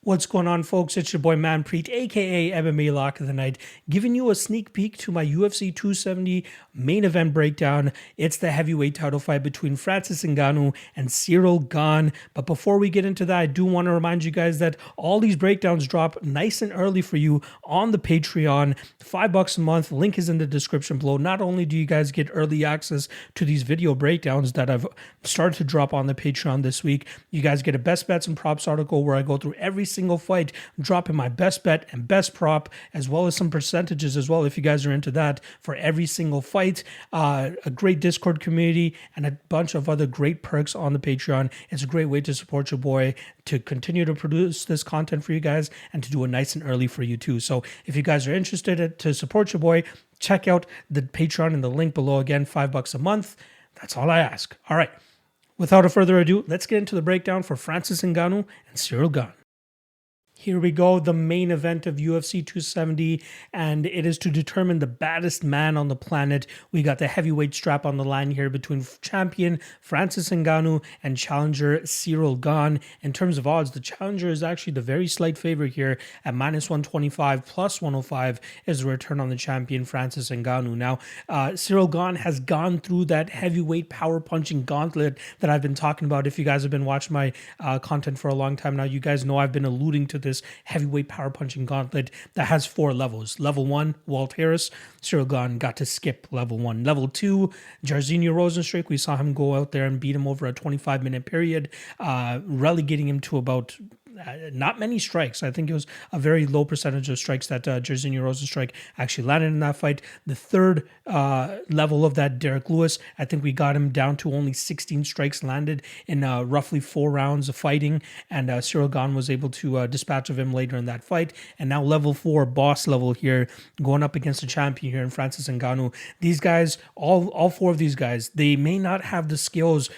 What's going on, folks? It's your boy Manpreet, aka MMA Lock of the Night, giving you a sneak peek to my UFC 270 main event breakdown. It's the heavyweight title fight between Francis Ngannou and Cyril Gane. But before we get into that, I do want to remind you guys that all these breakdowns drop nice and early for you on the Patreon. $5 a month. Link is in the description below. Not only do you guys get early access to these video breakdowns that I've started to drop on the Patreon this week, you guys get a best bets and props article where I go through every single fight, dropping my best bet and best prop, as well as some percentages as well, if you guys are into that, for every single fight. A great Discord community and a bunch of other great perks on the Patreon. It's a great way to support your boy, to continue to produce this content for you guys, and to do it nice and early for you too. So if you guys are interested to support your boy, check out the Patreon in the link below. Again, $5 a month. That's all I ask. All right. Without further ado, let's get into the breakdown for Francis Ngannou and Cyril Gane. Here we go, the main event of UFC 270, and it is to determine the baddest man on the planet. We got the heavyweight strap on the line here between champion Francis Ngannou and challenger Cyril Gane. In terms of odds, the challenger is actually the very slight favorite here at -125, plus 105 is the return on the champion Francis Ngannou. Now, Cyril Gane has gone through that heavyweight power punching gauntlet that I've been talking about. If you guys have been watching my content for a long time now, you guys know I've been alluding to this heavyweight power punching gauntlet that has 4 levels. Level 1, Walt Harris. Cyril Gane got to skip level 1. Level 2, Jairzinho Rozenstruik. We saw him go out there and beat him over a 25-minute period, relegating him to about not many strikes. I think it was a very low percentage of strikes that Jairzinho Rozenstruik actually landed in that fight. The third level of that, Derek Lewis, I think we got him down to only 16 strikes landed in roughly 4 rounds of fighting, and Cyril Gane was able to dispatch of him later in that fight. And now level 4, boss level here, going up against the champion here in Francis Ngannou. These guys, all 4 of these guys, they may not have the skills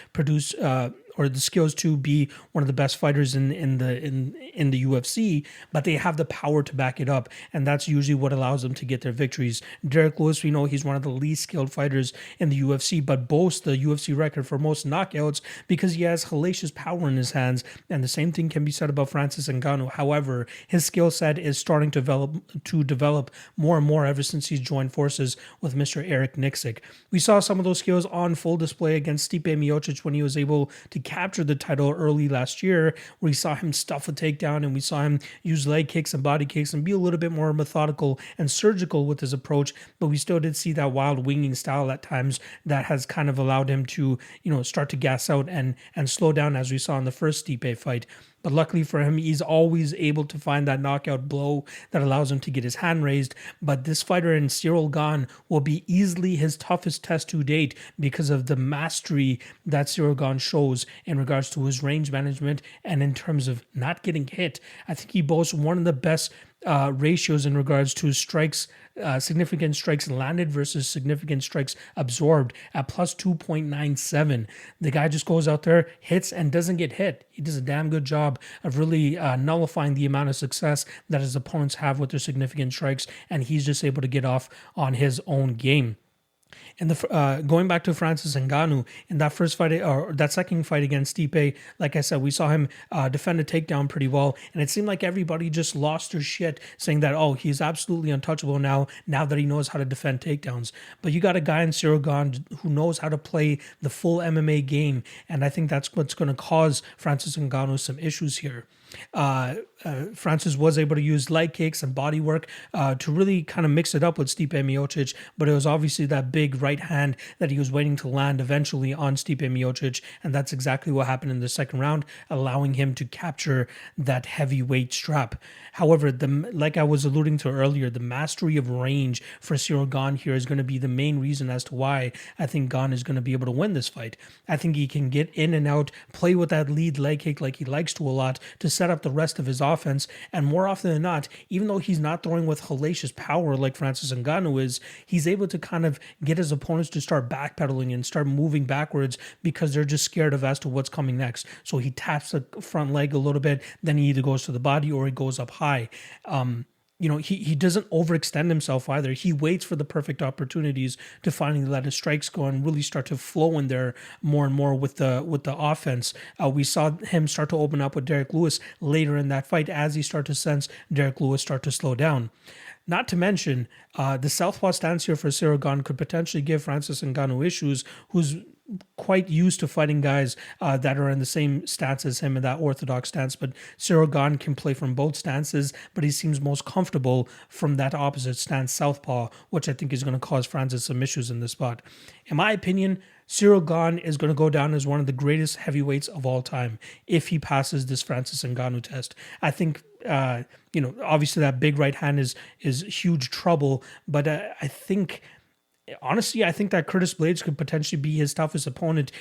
or the skills to be one of the best fighters in the UFC, but they have the power to back it up, and that's usually what allows them to get their victories. Derek Lewis, we know he's one of the least skilled fighters in the UFC, but boasts the UFC record for most knockouts because he has hellacious power in his hands, and the same thing can be said about Francis Ngannou. However, his skill set is starting to develop more and more ever since he's joined forces with Mr. Eric Nixick. We saw some of those skills on full display against Stipe Miocic when he was able to capture the title early last year, where we saw him stuff a takedown and we saw him use leg kicks and body kicks and be a little bit more methodical and surgical with his approach, but we still did see that wild winging style at times that has kind of allowed him to, start to gas out and slow down, as we saw in the first Stipe fight. But luckily for him, he's always able to find that knockout blow that allows him to get his hand raised. But this fighter in Cyril Gane will be easily his toughest test to date because of the mastery that Cyril Gane shows in regards to his range management and in terms of not getting hit. I think he boasts one of the best ratios in regards to strikes, significant strikes landed versus significant strikes absorbed at plus 2.97. The guy just goes out there, hits, and doesn't get hit. He does a damn good job of really nullifying the amount of success that his opponents have with their significant strikes, and he's just able to get off on his own game. And going back to Francis Ngannou, in that first fight, or that second fight against Stipe, like I said, we saw him defend a takedown pretty well, and it seemed like everybody just lost their shit, saying that, oh, he's absolutely untouchable now that he knows how to defend takedowns. But you got a guy in Cyril Gane who knows how to play the full MMA game, and I think that's what's going to cause Francis Ngannou some issues here. Francis was able to use leg kicks and body work to really kind of mix it up with Stipe Miocic, but it was obviously that big right hand that he was waiting to land eventually on Stipe Miocic, and that's exactly what happened in the second round, allowing him to capture that heavyweight strap. However, like I was alluding to earlier, the mastery of range for Cyril Gane here is going to be the main reason as to why I think Gane is going to be able to win this fight. I think he can get in and out, play with that lead leg kick like he likes to a lot to set up the rest of his offense, and more often than not, even though he's not throwing with hellacious power like Francis Ngannou is, he's able to kind of get his opponents to start backpedaling and start moving backwards because they're just scared of as to what's coming next. So he taps the front leg a little bit, then he either goes to the body or he goes up high. he doesn't overextend himself either. He waits for the perfect opportunities to finally let his strikes go and really start to flow in there more and more with the offense. We saw him start to open up with Derek Lewis later in that fight as he started to sense Derek Lewis start to slow down. Not to mention, the southpaw stance here for Ciryl Gane could potentially give Francis Ngannou issues, who's quite used to fighting guys that are in the same stance as him in that orthodox stance. But Ciryl Gane can play from both stances, but he seems most comfortable from that opposite stance, southpaw, which I think is going to cause Francis some issues in this spot. In my opinion, Ciryl Gane is going to go down as one of the greatest heavyweights of all time if he passes this Francis Ngannou test. I think, obviously that big right hand is huge trouble, but I think, honestly, I think that Curtis Blaydes could potentially be his toughest opponent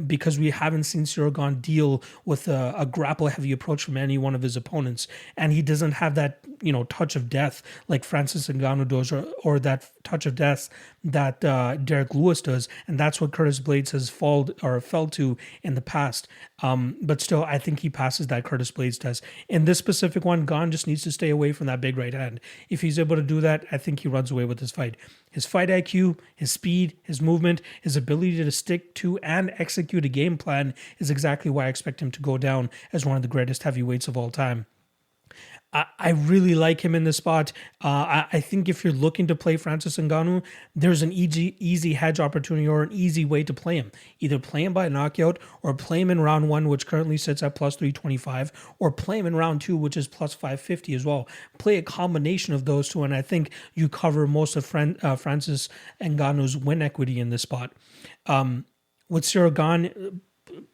because we haven't seen Ciryl Gane deal with a grapple-heavy approach from any one of his opponents. And he doesn't have that, touch of death like Francis Ngannou does or that touch of death that Derek Lewis does. And that's what Curtis Blaydes has fell to in the past. But still, I think he passes that Curtis Blaydes test. In this specific one, Gane just needs to stay away from that big right hand. If he's able to do that, I think he runs away with this fight. His fight IQ, his speed, his movement, his ability to stick to and execute a game plan is exactly why I expect him to go down as one of the greatest heavyweights of all time. I really like him in this spot. I think if you're looking to play Francis Ngannou, there's an easy hedge opportunity or an easy way to play him. Either play him by knockout or play him in round 1, which currently sits at plus 325, or play him in round 2, which is plus 550 as well. Play a combination of those two, and I think you cover most of Francis Ngannou's win equity in this spot. With Ciryl Gane,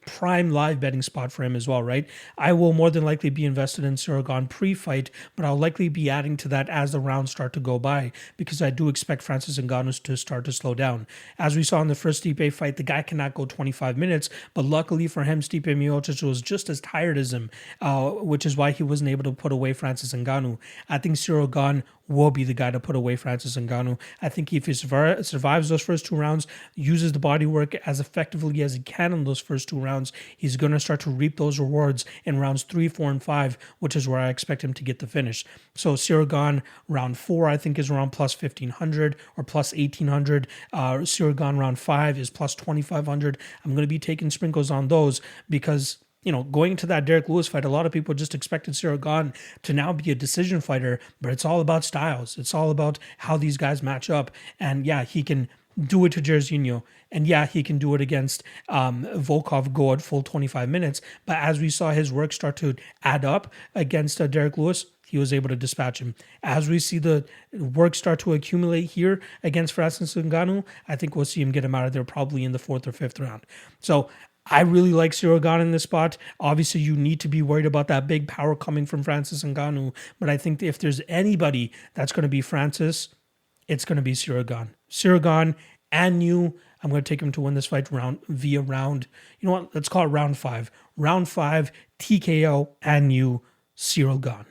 prime live betting spot for him as well, right? I will more than likely be invested in Ciryl Gane pre-fight, but I'll likely be adding to that as the rounds start to go by because I do expect Francis Ngannou to start to slow down. As we saw in the first Stipe fight, the guy cannot go 25 minutes, but luckily for him, Stipe Miocic was just as tired as him, which is why he wasn't able to put away Francis Ngannou. I think Ciryl Gane will be the guy to put away Francis Ngannou. I think if he survives those first 2 rounds, uses the body work as effectively as he can in those first 2 rounds, he's going to start to reap those rewards in rounds 3, 4, and 5, which is where I expect him to get the finish. So Ciryl Gane, round 4, I think is around plus 1,500 or plus 1,800. Ciryl Gane, round 5 is plus 2,500. I'm going to be taking sprinkles on those because going into that Derek Lewis fight, a lot of people just expected Ciryl Gane to now be a decision fighter, but it's all about styles. It's all about how these guys match up. And yeah, he can do it to Jairzinho. And yeah, he can do it against Volkov, go at full 25 minutes. But as we saw his work start to add up against Derek Lewis, he was able to dispatch him. As we see the work start to accumulate here against Francis Ngannou, I think we'll see him get him out of there probably in the 4th or 5th round. So I really like Ciryl Gane in this spot. Obviously, you need to be worried about that big power coming from Francis Ngannou. But I think if there's anybody that's going to be Francis, it's going to be Ciryl Gane. Ciryl Gane and you, I'm going to take him to win this fight via round. You know what? Let's call it round 5. Round 5, TKO and you, Ciryl Gane.